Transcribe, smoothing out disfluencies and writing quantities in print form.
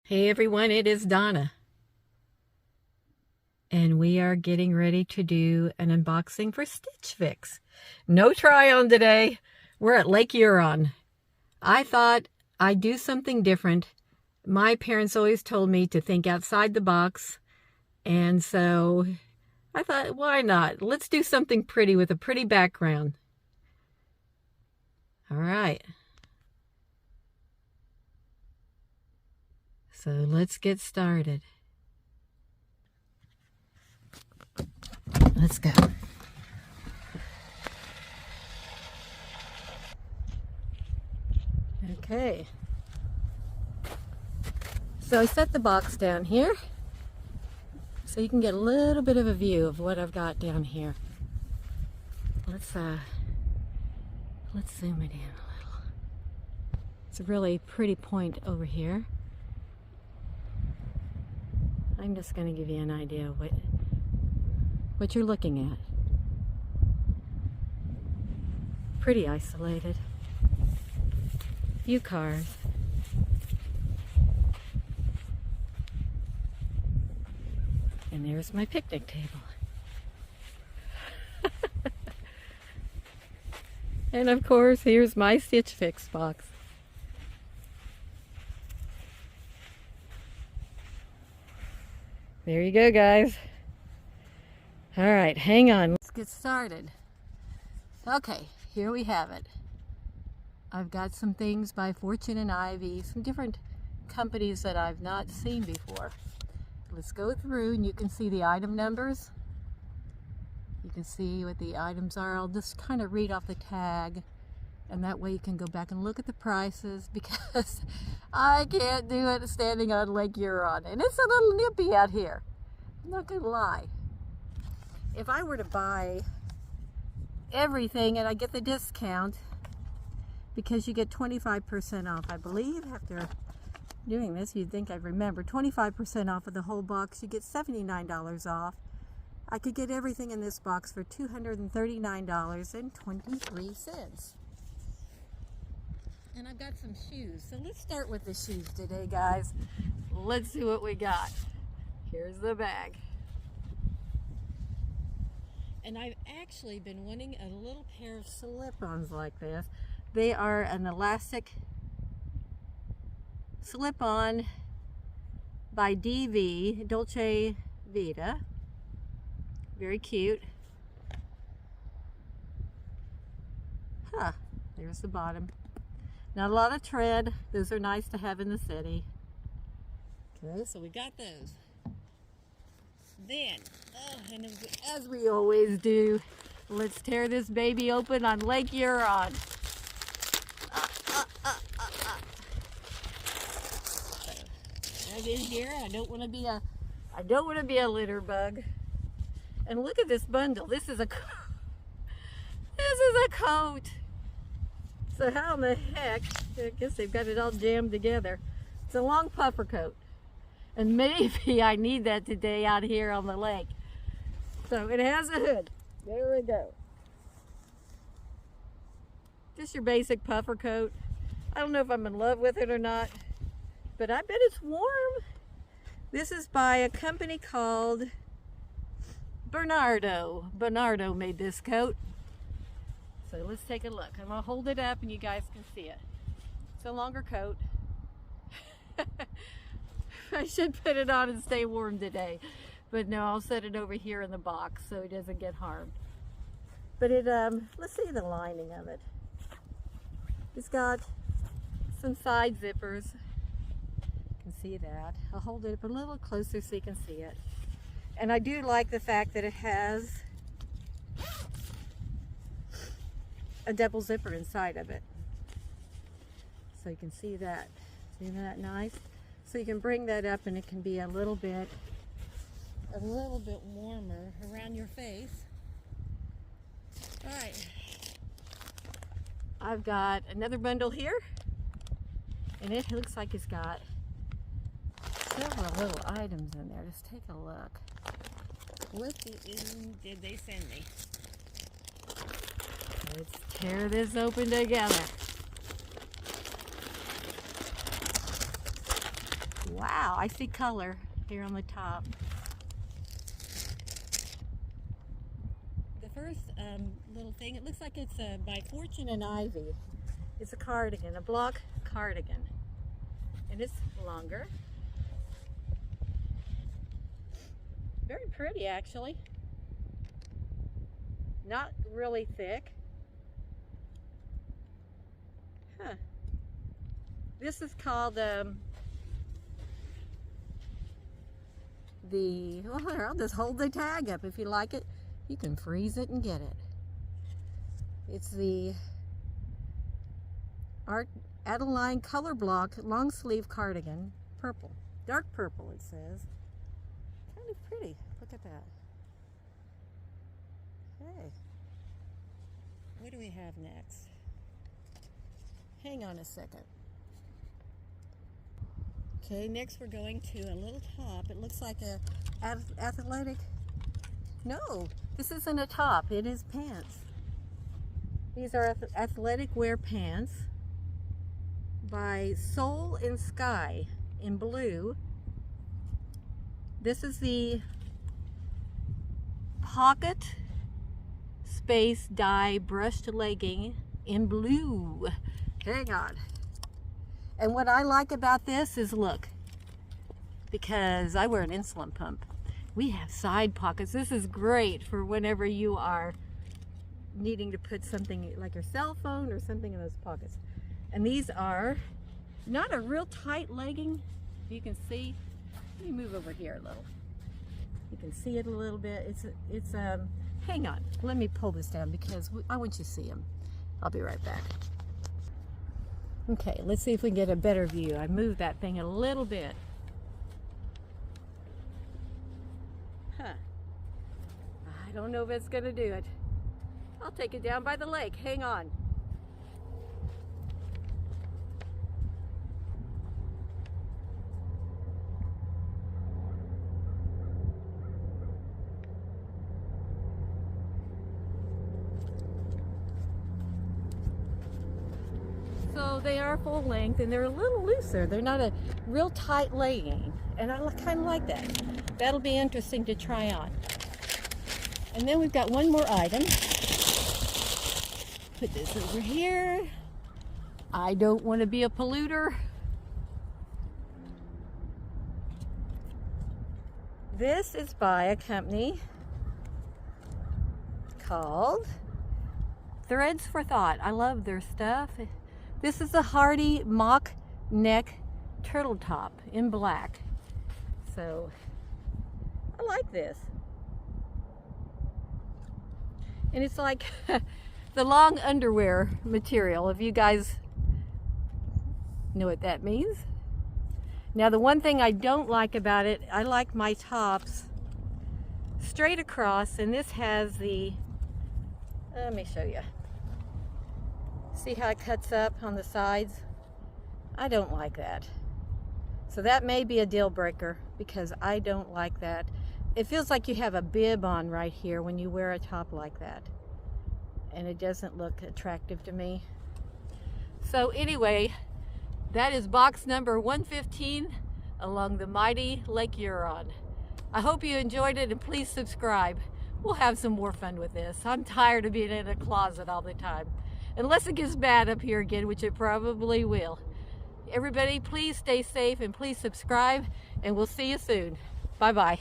Hey everyone, it is Donna. And we are getting ready to do an unboxing for Stitch Fix. No try on today. We're at Lake Huron. I thought I'd do something different. My parents always told me to think outside the box. And so I thought, why not? Let's do something pretty with a pretty background. All right. So let's get started. Let's go. Okay. So I set the box down here so you can get a little bit of a view of what I've got down here. Let's zoom it in a little. It's a really pretty point over here. I'm just going to give you an idea of what you're looking at. Pretty isolated. Few cars. And there's my picnic table. And of course, here's my Stitch Fix box. There you go, guys. All right, hang on. Let's get started. Okay, here we have it. I've got some things by Fortune and Ivy, some different companies that I've not seen before. Let's go through and you can see the item numbers. You can see what the items are. I'll just kind of read off the tag, and that way you can go back and look at the prices, because I can't do it standing on Lake Huron, and it's a little nippy out here. I'm not gonna lie. If I were to buy everything and I get the discount, because you get 25% off, I believe, after doing this, you'd think I'd remember, 25% off of the whole box, you get $79 off. I could get everything in this box for $239.23. And I've got some shoes. So let's start with the shoes today, guys. Let's see what we got. Here's the bag. And I've actually been wanting a little pair of slip-ons like this. They are an elastic slip-on by DV, Dolce Vita. Very cute. Huh, there's the bottom. Not a lot of tread. Those are nice to have in the city. Okay, so we got those. Then, and as we always do, let's tear this baby open on Lake Huron. Right in here. I don't want to be a litter bug. And look at this bundle. This is a coat. So how in the heck? I guess they've got it all jammed together. It's a long puffer coat. And maybe I need that today out here on the lake. So it has a hood. There we go. Just your basic puffer coat. I don't know if I'm in love with it or not, but I bet it's warm. This is by a company called Bernardo. Bernardo made this coat. So let's take a look. I'm gonna hold it up and you guys can see it. It's a longer coat. I should put it on and stay warm today, but no, I'll set it over here in the box so it doesn't get harmed. But it, let's see the lining of it. It's got some side zippers. You can see that. I'll hold it up a little closer so you can see it. And I do like the fact that it has a double zipper inside of it. So you can see that. Isn't that nice? So you can bring that up and it can be a little bit warmer around your face. All right. I've got another bundle here, and it looks like it's got several little items in there. Just take a look. What did they send me? Let's tear this open together. Wow, I see color here on the top. The first little thing, it looks like it's by Fortune and Ivy. It's a cardigan, a block cardigan. And it's longer. Very pretty, actually. Not really thick. Huh. This is called well, here, I'll just hold the tag up. If you like it, you can freeze it and get it. It's the Art Adeline color block long sleeve cardigan, purple, dark purple it says. Kind of pretty. Look at that. Okay. What do we have next? Hang on a second. Okay, next we're going to a little top. It looks like a athletic. No, this isn't a top. It is pants. These are athletic wear pants by Soul and Sky in blue. This is the pocket space dye brushed legging in blue. Hang on. And what I like about this is, look, because I wear an insulin pump, we have side pockets. This is great for whenever you are needing to put something like your cell phone or something in those pockets. And these are not a real tight legging. You can see, let me move over here a little. You can see it a little bit. It's hang on, let me pull this down because I want you to see them. I'll be right back. Okay, let's see if we can get a better view. I moved that thing a little bit. Huh. I don't know if it's gonna do it. I'll take it down by the lake. Hang on. So they are full length and they're a little looser. They're not a real tight legging. And I kind of like that. That'll be interesting to try on. And then we've got one more item. Put this over here. I don't want to be a polluter. This is by a company called Threads for Thought. I love their stuff. This is a Hardy mock neck turtle top in black. So I like this. And it's like the long underwear material, if you guys know what that means. Now the one thing I don't like about it, I like my tops straight across, and this has the, let me show you. See how it cuts up on the sides? I don't like that. So that may be a deal breaker because I don't like that. It feels like you have a bib on right here when you wear a top like that. And it doesn't look attractive to me. So anyway, that is box number 115 along the mighty Lake Huron. I hope you enjoyed it and please subscribe. We'll have some more fun with this. I'm tired of being in a closet all the time. Unless it gets bad up here again, which it probably will. Everybody, please stay safe and please subscribe, and we'll see you soon. Bye-bye.